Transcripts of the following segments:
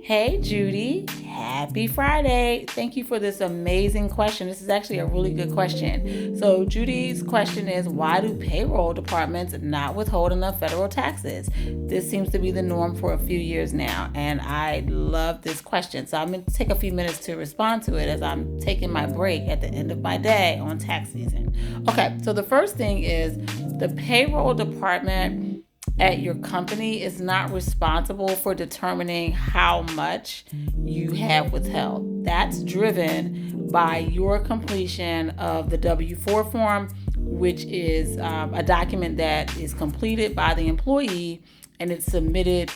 Hey, Judy. Happy Friday. Thank you for this amazing question. This is actually a really good question. So, Judy's question is, why do payroll departments not withhold enough federal taxes? This seems to be the norm for a few years now, and I love this question. So, I'm going to take a few minutes to respond to it as I'm taking my break at the end of my day on tax season. Okay, so the first thing is the payroll department at your company is not responsible for determining how much you have withheld. That's driven by your completion of the W-4 form, which is a document that is completed by the employee and it's submitted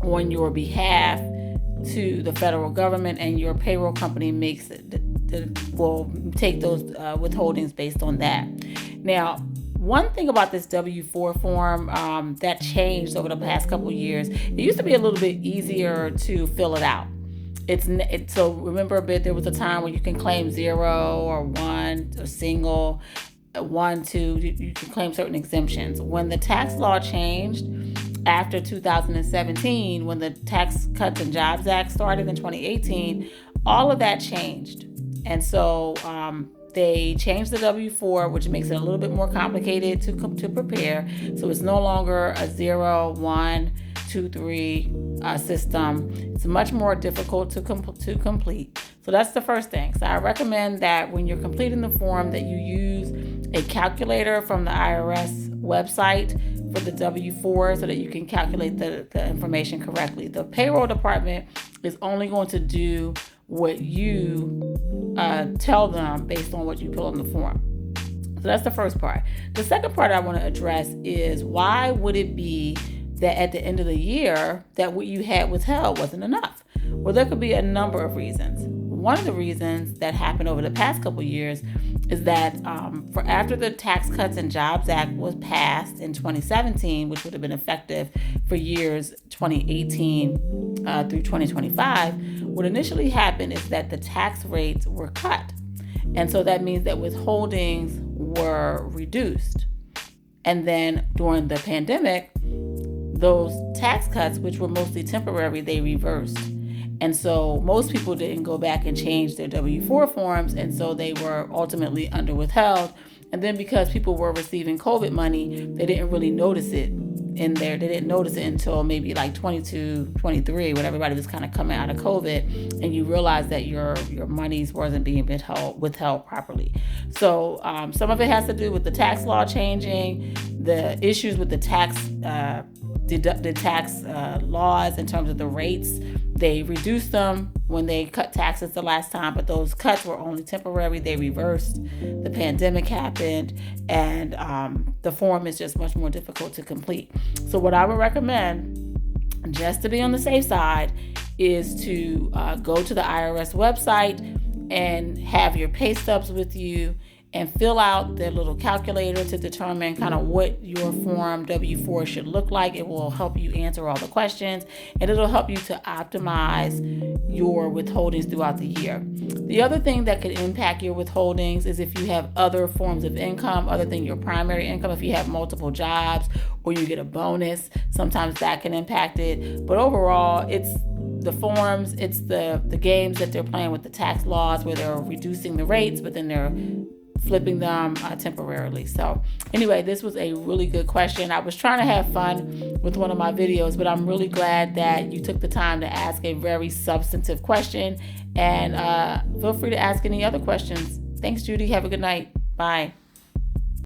on your behalf to the federal government, and your payroll company will take those withholdings based on that. Now, one thing about this W-4 form that changed over the past couple of years, it used to be a little bit easier to fill it out. So remember a bit, there was a time when you can claim 0 or 1 or single, 1, 2, you can claim certain exemptions. When the tax law changed after 2017, when the Tax Cuts and Jobs Act started in 2018, all of that changed. And so they changed the W-4, which makes it a little bit more complicated to prepare. So it's no longer a 0, 1, 2, 3 system. It's much more difficult to complete. So that's the first thing. So I recommend that when you're completing the form that you use a calculator from the IRS website for the W-4 so that you can calculate the information correctly. The payroll department is only going to do what you tell them based on what you put on the form. So that's the first part. The second part I want to address is, why would it be that at the end of the year that what you had withheld wasn't enough? Well, there could be a number of reasons. One of the reasons that happened over the past couple of years is that for after the Tax Cuts and Jobs Act was passed in 2017, which would have been effective for years 2018 through 2025, what initially happened is that the tax rates were cut. And so that means that withholdings were reduced. And then during the pandemic, those tax cuts, which were mostly temporary, they reversed. And so most people didn't go back and change their W-4 forms, and so they were ultimately under withheld. And then because people were receiving COVID money, they didn't really notice it in there. They didn't notice it until maybe like 22, 23, when everybody was kind of coming out of COVID, and you realize that your monies wasn't being withheld properly. So some of it has to do with the tax law changing, the issues with the tax laws in terms of the rates. They reduced them when they cut taxes the last time, but those cuts were only temporary. They reversed. The pandemic happened, and the form is just much more difficult to complete. So what I would recommend, just to be on the safe side, is to go to the IRS website and have your pay stubs with you and fill out their little calculator to determine kind of what your form W-4 should look like. It will help you answer all the questions, and it'll help you to optimize your withholdings throughout the year. The other thing that could impact your withholdings is if you have other forms of income other than your primary income. If you have multiple jobs or you get a bonus, sometimes that can impact it. But overall, it's the forms, it's the games that they're playing with the tax laws, where they're reducing the rates, but then they're flipping them temporarily. So anyway, this was a really good question. I was trying to have fun with one of my videos, but I'm really glad that you took the time to ask a very substantive question. And feel free to ask any other questions. Thanks, Judy. Have a good night. Bye.